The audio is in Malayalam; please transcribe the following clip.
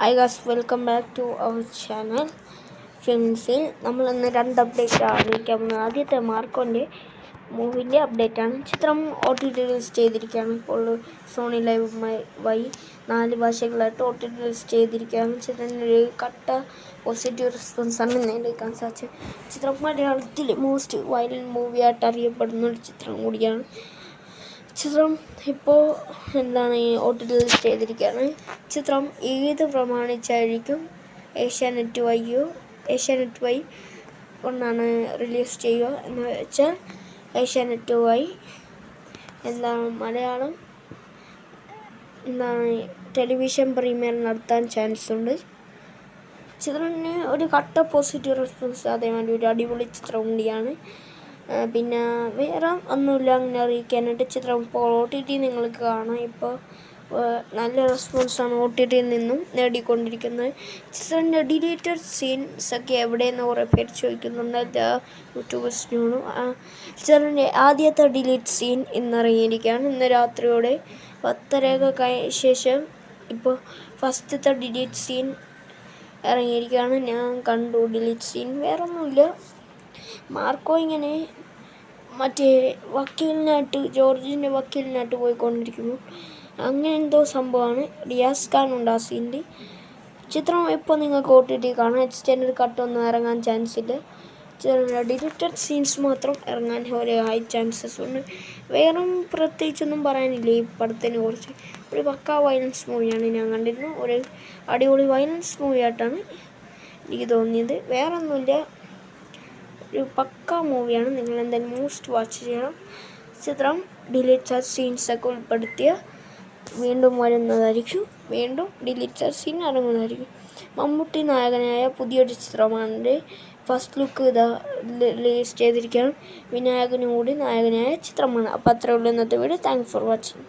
Hi guys, welcome back to our channel ഫിലിംസിൽ. നമ്മളിന്ന് 2 അപ്ഡേറ്റ് അറിയിക്കാൻ പോകുന്നത്. ആദ്യത്തെ മാർക്കോൻ്റെ മൂവിൻ്റെ അപ്ഡേറ്റാണ്. ചിത്രം OTT റിലീസ് ചെയ്തിരിക്കുകയാണ്. ഇപ്പോൾ സോണി ലൈവ് വഴി 4 ഭാഷകളായിട്ട് OTT റിലീസ് ചെയ്തിരിക്കുകയാണ്. ചിത്രത്തിനൊരു കട്ട പോസിറ്റീവ് റെസ്പോൺസാണ് നേടിയെടുക്കാൻ സാധിച്ചത്. ചിത്രം മലയാളത്തിൽ മോസ്റ്റ് വയലൻറ്റ് മൂവിയായിട്ട് അറിയപ്പെടുന്ന ഒരു ചിത്രം കൂടിയാണ്. ചിത്രം ഇപ്പോൾ OTT റിലീസ് ചെയ്തിരിക്കുകയാണ്. ചിത്രം ഏത് പ്രമാണിച്ചായിരിക്കും ഏഷ്യാനെറ്റ് വഴി കൊണ്ടാണ് റിലീസ് ചെയ്യുക എന്ന് വെച്ചാൽ ഏഷ്യാനെറ്റ് വഴി മലയാളം ടെലിവിഷൻ പ്രീമിയർ നടത്താൻ ചാൻസ് ഉണ്ട്. ചിത്രത്തിന് ഒരു കട്ട പോസിറ്റീവ് റെസ്പോൺസ്, അതേമാതിരി ഒരു അടിപൊളി ചിത്രം കൂടിയാണ്. പിന്നെ വേറെ ഒന്നുമില്ല അങ്ങനെ അറിയിക്കാനായിട്ട്. ചിത്രം ഇപ്പോൾ OTT നിങ്ങൾക്ക് കാണാം. ഇപ്പോൾ നല്ല റെസ്പോൺസാണ് OTT നിന്നും നേടിക്കൊണ്ടിരിക്കുന്നത്. ചിത്രത്തിൻ്റെ ഡിലീറ്റഡ് സീൻസൊക്കെ എവിടെയെന്ന് കുറേ പേര് ചോദിക്കുന്നുണ്ട്. എല്ലാ യൂട്യൂബേഴ്സിനോടും ചിത്രത്തിൻ്റെ ആദ്യത്തെ ഡിലീറ്റ് സീൻ ഇന്നിറങ്ങിയിരിക്കുകയാണ്. ഇന്ന് രാത്രിയോടെ 10:30 ശേഷം ഇപ്പോൾ ഫസ്റ്റത്തെ ഡിലീറ്റ് സീൻ ഇറങ്ങിയിരിക്കുകയാണ്. ഞാൻ കണ്ടു ഡിലീറ്റ് സീൻ. വേറൊന്നുമില്ല. മാർക്കോ ഇങ്ങനെ ജോർജിൻ്റെ വക്കീലിനായിട്ട് പോയിക്കൊണ്ടിരിക്കുന്നു. അങ്ങനെ എന്തോ സംഭവമാണ്. റിയാസ് ഖാൻ ഉണ്ട് ആ സീനിൽ. ചിത്രം ഇപ്പോൾ നിങ്ങൾക്ക് OTT കാണാം. എക്സ്റ്റൻഡഡ് കട്ടൊന്നും ഇറങ്ങാൻ ചാൻസ് ഇല്ല. ഡിലീറ്റഡ് സീൻസ് മാത്രം ഇറങ്ങാൻ ഒരു ഹൈ ചാൻസസ് ഉണ്ട്. വേറെ പ്രത്യേകിച്ചൊന്നും പറയാനില്ല ഈ പടത്തിനെ കുറിച്ച്. ഒരു പക്കാ വയലൻസ് മൂവിയാണ് ഞാൻ കണ്ടിരുന്നത്. ഒരു അടിപൊളി വയലൻസ് മൂവിയായിട്ടാണ് എനിക്ക് തോന്നിയത്. വേറൊന്നുമില്ല. ഒരു പക്കാ മൂവിയാണ്. നിങ്ങൾ എന്തായാലും മോസ്റ്റ് വാച്ച് ചെയ്യണം. ചിത്രം ഡിലീറ്റഡ് സീൻസൊക്കെ ഉൾപ്പെടുത്തിയ വീണ്ടും വരുന്നതായിരിക്കും. വീണ്ടും ഡിലീറ്റഡ് സീൻ ഇറങ്ങുന്നതായിരിക്കും. മമ്മൂട്ടി നായകനായ പുതിയൊരു ചിത്രമാണ്. ഫസ്റ്റ് ലുക്ക് റിലീസ് ചെയ്തിരിക്കുകയാണ്. വിനായകനും കൂടി നായകനായ ചിത്രമാണ്. അപ്പോൾ അത്രയേ ഉള്ളൂ ഇന്നത്തെ വീഡിയോ. Thanks for watching.